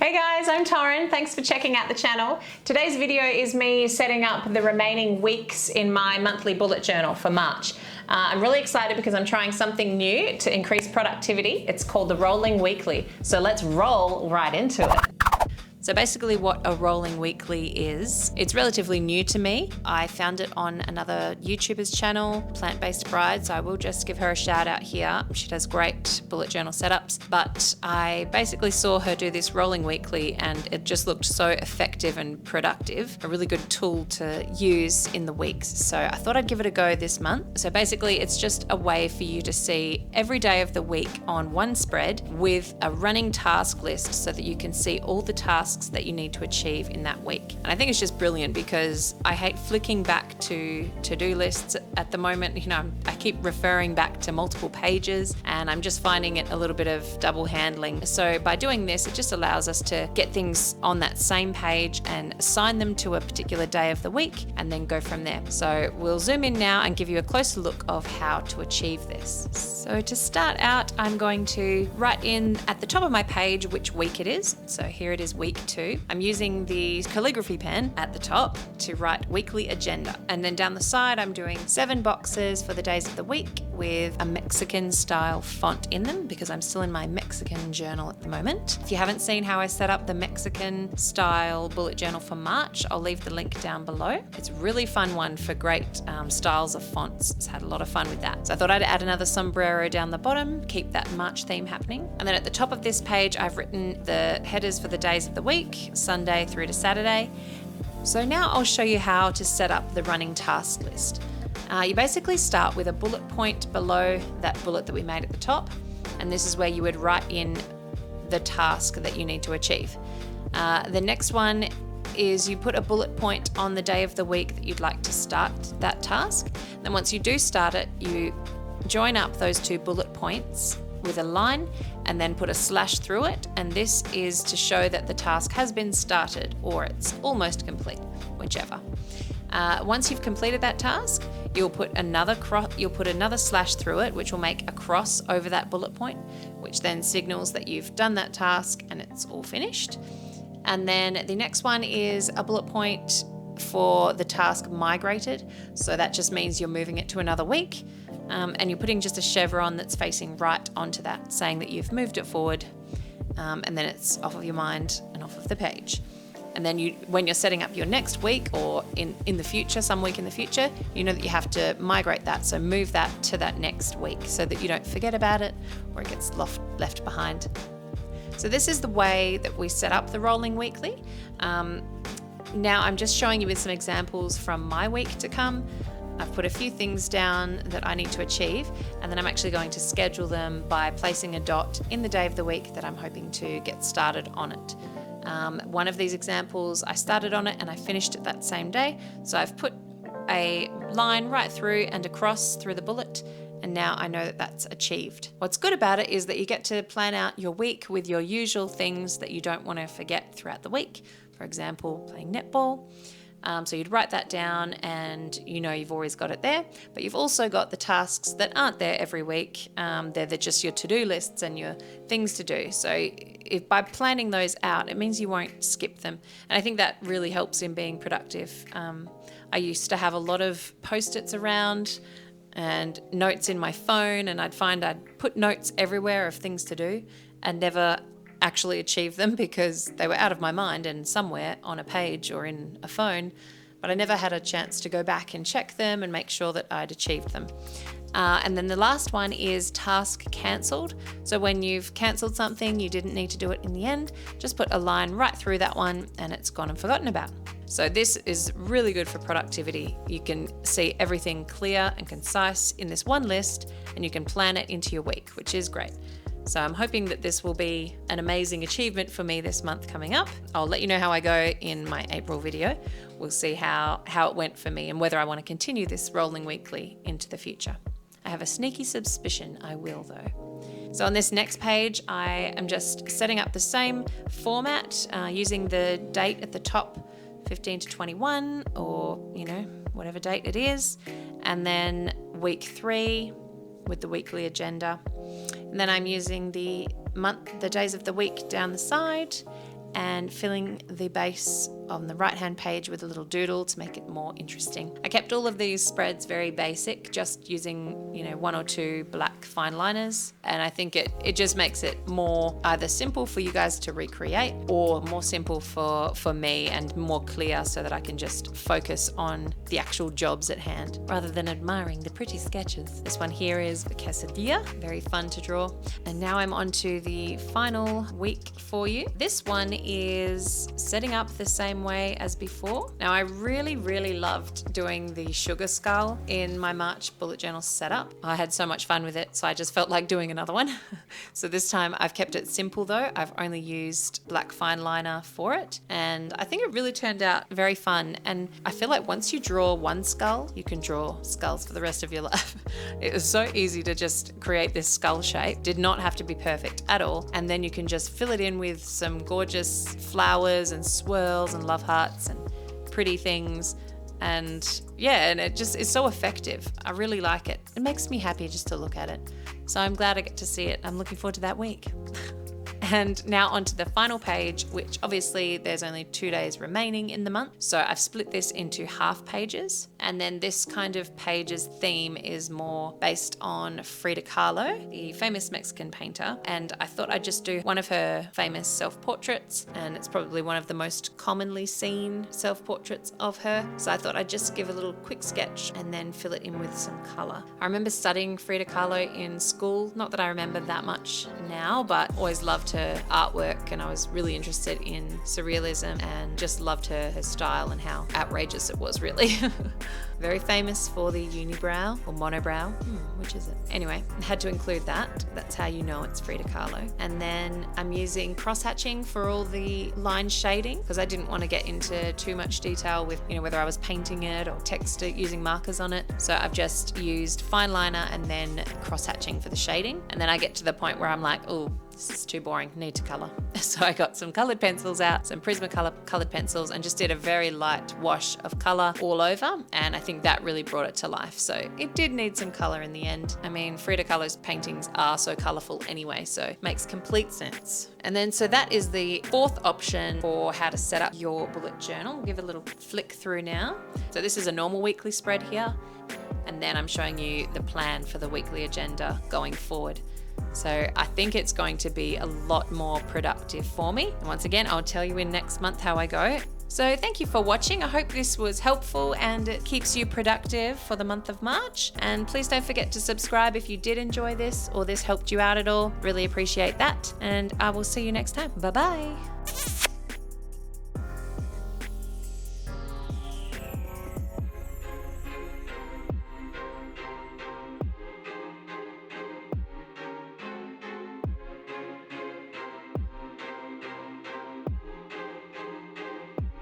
Hey guys, I'm Torrin. Thanks for checking out the channel. Today's video is me setting up the remaining weeks in my monthly bullet journal for March. I'm really excited because I'm trying something new to increase productivity. It's called the Rolling Weekly. So let's roll right into it. So basically what a rolling weekly is, it's relatively new to me. I found it on another YouTuber's channel, Plant-Based Bride, so I will just give her a shout out here. She does great bullet journal setups, but I basically saw her do this rolling weekly and it just looked so effective and productive, a really good tool to use in the weeks. So I thought I'd give it a go this month. So basically it's just a way for you to see every day of the week on one spread with a running task list so that you can see all the tasks that you need to achieve in that week. And I think it's just brilliant because I hate flicking back to to-do lists at the moment. You know, I keep referring back to multiple pages and I'm just finding it a little bit of double handling. So by doing this, it just allows us to get things on that same page and assign them to a particular day of the week and then go from there. So we'll zoom in now and give you a closer look of how to achieve this. So to start out, I'm going to write in at the top of my page which week it is. So here it is, week 2. I'm using the calligraphy pen at the top to write weekly agenda. And then down the side, I'm doing 7 boxes for the days of the week with a Mexican style font in them because I'm still in my Mexican journal at the moment. If you haven't seen how I set up the Mexican style bullet journal for March, I'll leave the link down below. It's a really fun one for great styles of fonts. It's had a lot of fun with that. So I thought I'd add another sombrero down the bottom, keep that March theme happening. And then at the top of this page, I've written the headers for the days of the week, Sunday through to Saturday. So now I'll show you how to set up the running task list. You basically start with a bullet point below that bullet that we made at the top, and this is where you would write in the task that you need to achieve. The next one is you put a bullet point on the day of the week that you'd like to start that task. Then once you do start it, you join up those 2 bullet points with a line and then put a slash through it, and this is to show that the task has been started or it's almost complete, whichever. Once you've completed that task, you'll put another slash through it, which will make a cross over that bullet point, which then signals that you've done that task and it's all finished. And then the next one is a bullet point for the task migrated. So that just means you're moving it to another week. And you're putting just a chevron that's facing right onto that, saying that you've moved it forward, and then it's off of your mind and off of the page. And then when you're setting up your next week or in the future, some week in the future, you know that you have to migrate that. So move that to that next week so that you don't forget about it or it gets left behind. So this is the way that we set up the rolling weekly. Now I'm just showing you with some examples from my week to come. I've put a few things down that I need to achieve, and then I'm actually going to schedule them by placing a dot in the day of the week that I'm hoping to get started on it. One of these examples, I started on it and I finished it that same day. So I've put a line right through and across through the bullet, and now I know that that's achieved. What's good about it is that you get to plan out your week with your usual things that you don't want to forget throughout the week. For example, playing netball. So you'd write that down and you know you've always got it there, but you've also got the tasks that aren't there every week. They're just your to-do lists and your things to do. So if by planning those out, it means you won't skip them. And I think that really helps in being productive. I used to have a lot of Post-its around and notes in my phone, and I'd find I'd put notes everywhere of things to do and never actually achieve them because they were out of my mind and somewhere on a page or in a phone, but I never had a chance to go back and check them and make sure that I'd achieved them. And then the last one is task cancelled. So when you've cancelled something, you didn't need to do it in the end, just put a line right through that one and it's gone and forgotten about. So this is really good for productivity. You can see everything clear and concise in this one list and you can plan it into your week, which is great. So I'm hoping that this will be an amazing achievement for me this month coming up. I'll let you know how I go in my April video. We'll see how it went for me and whether I want to continue this rolling weekly into the future. I have a sneaky suspicion I will though. So on this next page, I am just setting up the same format using the date at the top, 15 to 21, or whatever date it is. And then week 3 with the weekly agenda. And then I'm using the days of the week down the side, and filling the base on the right hand page with a little doodle to make it more interesting. I kept all of these spreads very basic, just using 1 or 2 black fine liners, and I think it just makes it more either simple for you guys to recreate or more simple for me and more clear so that I can just focus on the actual jobs at hand rather than admiring the pretty sketches. This one here is a quesadilla, very fun to draw. And now I'm on to the final week for you. This one is setting up the same way as before. Now I really loved doing the sugar skull in my March bullet journal setup. I had so much fun with it, so I just felt like doing another one. So this time I've kept it simple though. I've only used black fine liner for it, and I think it really turned out very fun. And I feel like once you draw one skull, you can draw skulls for the rest of your life. It was so easy to just create this skull shape. Did not have to be perfect at all. And then you can just fill it in with some gorgeous flowers and swirls and love hearts and pretty things. And yeah, and it just is so effective. I really like it. It makes me happy just to look at it. So I'm glad I get to see it. I'm looking forward to that week. And now onto the final page, which obviously there's only 2 days remaining in the month. So I've split this into half pages. And then this kind of page's theme is more based on Frida Kahlo, the famous Mexican painter. And I thought I'd just do one of her famous self-portraits. And it's probably one of the most commonly seen self-portraits of her. So I thought I'd just give a little quick sketch and then fill it in with some color. I remember studying Frida Kahlo in school. Not that I remember that much now, but always loved her artwork, and I was really interested in surrealism and just loved her style and how outrageous it was, really. Very famous for the unibrow or monobrow, which is it? Anyway, I had to include that. That's how you know it's Frida Kahlo. And then I'm using cross-hatching for all the line shading because I didn't want to get into too much detail with whether I was painting it or text it using markers on it. So I've just used fine liner and then cross-hatching for the shading. And then I get to the point where I'm like, oh, this is too boring, need to colour. So I got some coloured pencils out, some Prismacolor coloured pencils, and just did a very light wash of colour all over. And I think that really brought it to life. So it did need some colour in the end. I mean, Frida Kahlo's paintings are so colourful anyway, so it makes complete sense. And then so that is the 4th option for how to set up your bullet journal. We'll give it a little flick through now. So this is a normal weekly spread here. And then I'm showing you the plan for the weekly agenda going forward. So I think it's going to be a lot more productive for me. And once again, I'll tell you in next month how I go. So thank you for watching. I hope this was helpful and it keeps you productive for the month of March. And please don't forget to subscribe if you did enjoy this or this helped you out at all. Really appreciate that. And I will see you next time. Bye-bye.